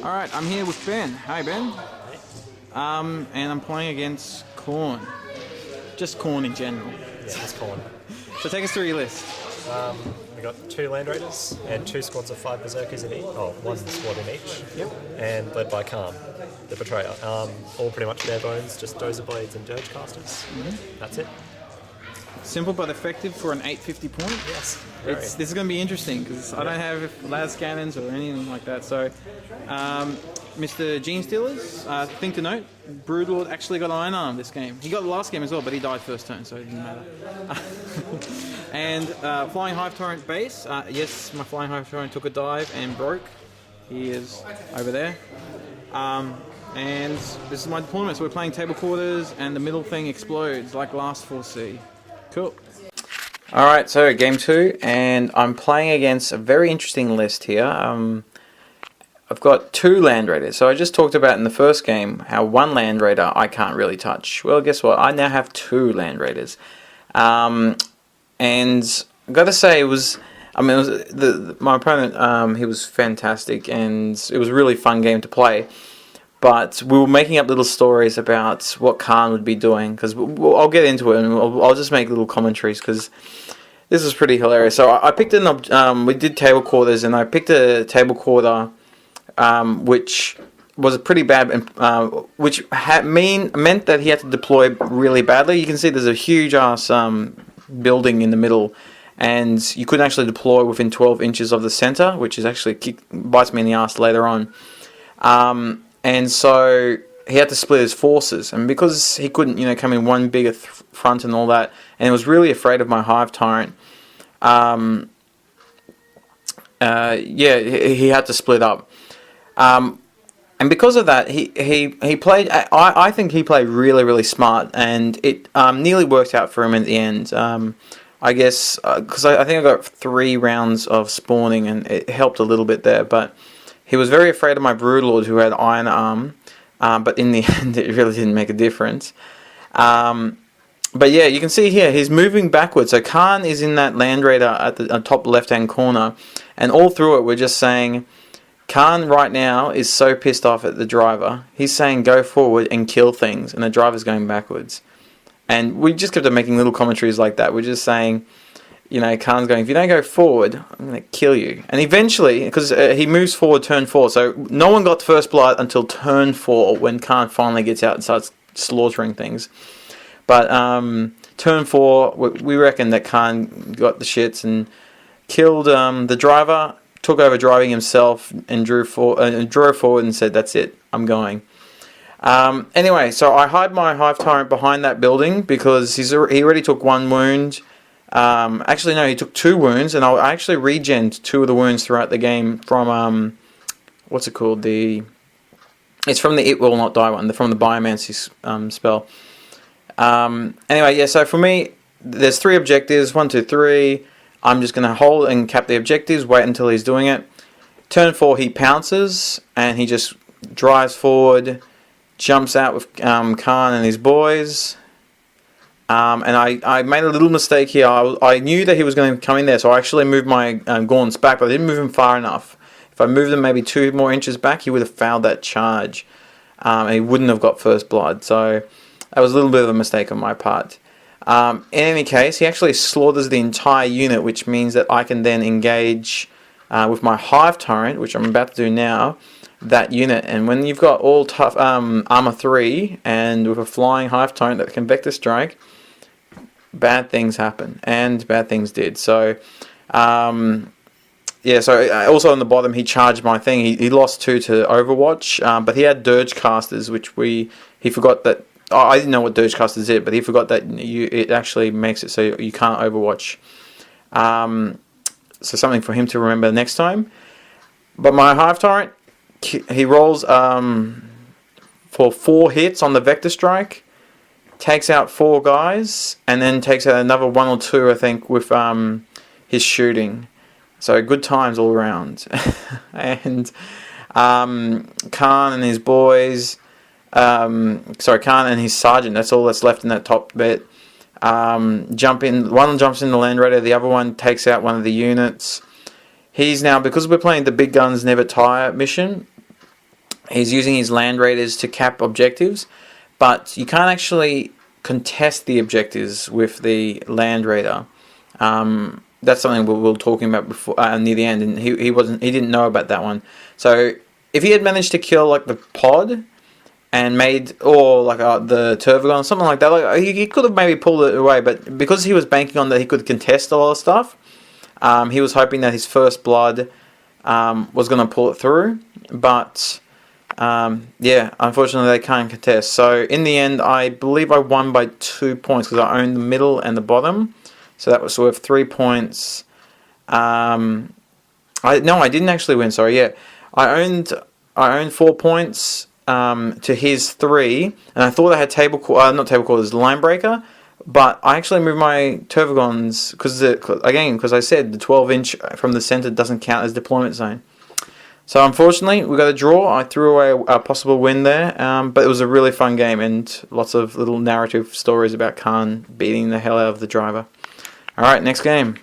Alright, I'm here with Ben. Hi, Ben. And I'm playing against Khorne. Just Khorne in general. Yeah, it's Khorne. So take us through your list. We got 2 Land Raiders and 2 squads of 5 Berserkers in each. Oh, 1 squad in each. Yep. And led by Khan, the Betrayer. All pretty much bare bones, just Dozer Blades and Dirge Casters. That's it. Simple but effective for an 850 point. Yes. This is going to be interesting because I don't have las cannons or anything like that. So, Mr. Gene Stealers, thing to note, Broodlord actually got Iron Arm this game. He got the last game as well, but he died first turn, so it didn't matter. And Flying Hive Torrent base. Yes, my Flying Hive Torrent took a dive and broke. He is over there. And this is my deployment. So we're playing table quarters, and the middle thing explodes like last 4C. Cool. Alright, so game 2, and I'm playing against a very interesting list here. I've got 2 Land Raiders. So I just talked about in the first game how 1 Land Raider I can't really touch. Well, guess what? I now have 2 Land Raiders. And I've got to say, my opponent, he was fantastic, and it was a really fun game to play. But we were making up little stories about what Khan would be doing, because I'll get into it, and I'll just make little commentaries, because this is pretty hilarious. So I picked we did table quarters, and I picked a table quarter, which was a pretty bad, which meant that he had to deploy really badly. You can see there's a huge ass building in the middle, and you couldn't actually deploy within 12 inches of the center, which is actually bites me in the ass later on. And so he had to split his forces, and because he couldn't, come in one bigger front and all that, and he was really afraid of my Hive Tyrant. He had to split up, and because of that, he played. I think he played really, really smart, and it nearly worked out for him in the end. I guess because I think I got 3 rounds of spawning, and it helped a little bit there, but. He was very afraid of my Broodlord, who had Iron Arm, but in the end it really didn't make a difference. But yeah, you can see here, he's moving backwards. So Khan is in that Land Raider at the top left-hand corner, and all through it we're just saying, Khan right now is so pissed off at the driver. He's saying go forward and kill things, and the driver's going backwards. And we just kept on making little commentaries like that. We're just saying... Khan's going, if you don't go forward, I'm going to kill you. And eventually, because he moves forward turn 4, so no one got first blood until turn 4 when Khan finally gets out and starts slaughtering things. But turn 4, we reckon that Khan got the shits and killed the driver, took over driving himself, and drove forward and said, that's it, I'm going. Anyway, so I hide my Hive Tyrant behind that building because he already took 1 wound. Actually, no, he took 2 wounds, and I actually regened 2 of the wounds throughout the game from, what's it called? It's from the It Will Not Die one, from the Biomancy spell. Anyway, yeah, so for me, there's 3 objectives, 1, 2, 3. I'm just going to hold and cap the objectives, wait until he's doing it. Turn 4, he pounces, and he just drives forward, jumps out with Khan and his boys. And I made a little mistake here. I knew that he was going to come in there, so I actually moved my Gaunts back, but I didn't move him far enough. If I moved him maybe 2 more inches back, he would have fouled that charge, and he wouldn't have got first blood. So that was a little bit of a mistake on my part. In any case, he actually slaughters the entire unit, which means that I can then engage with my Hive Tyrant, which I'm about to do now, that unit. And when you've got all tough armor 3 and with a flying Hive Tyrant that can vector strike, bad things happen, and bad things did. So, so also on the bottom, he charged my thing. He lost 2 to Overwatch, but he had Dirge Casters, which he forgot that. I didn't know what Dirge Casters did, but he forgot that it actually makes it so you can't Overwatch. So something for him to remember next time. But my Hive Tyrant, he rolls for 4 hits on the Vector Strike, takes out 4 guys, and then takes out another 1 or 2, I think, with his shooting. So good times all around. And Khan and his boys, Khan and his sergeant, that's all that's left in that top bit. Jump in. One jumps in the Land Raider, the other one takes out one of the units. He's now, because we're playing the Big Guns Never Tire mission, He's using his Land Raiders to cap objectives, but you can't actually contest the objectives with the Land Raider. That's something we were talking about before near the end, and he didn't know about that one. So if he had managed to kill like the pod and made, or like the Tervagon, something like that, like he could have maybe pulled it away, but because he was banking on that he could contest a lot of stuff, he was hoping that his First Blood was going to pull it through, but yeah, unfortunately they can't contest. So in the end, I believe I won by 2 points because I owned the middle and the bottom. So that was worth 3 points. I didn't actually win. Sorry, yeah, I owned 4 points to his 3, and I thought I had not table quarters, line breaker, but I actually moved my Tervagons because I said the 12-inch from the center doesn't count as deployment zone. So unfortunately, we got a draw. I threw away a possible win there, but it was a really fun game and lots of little narrative stories about Khan beating the hell out of the driver. All right, next game.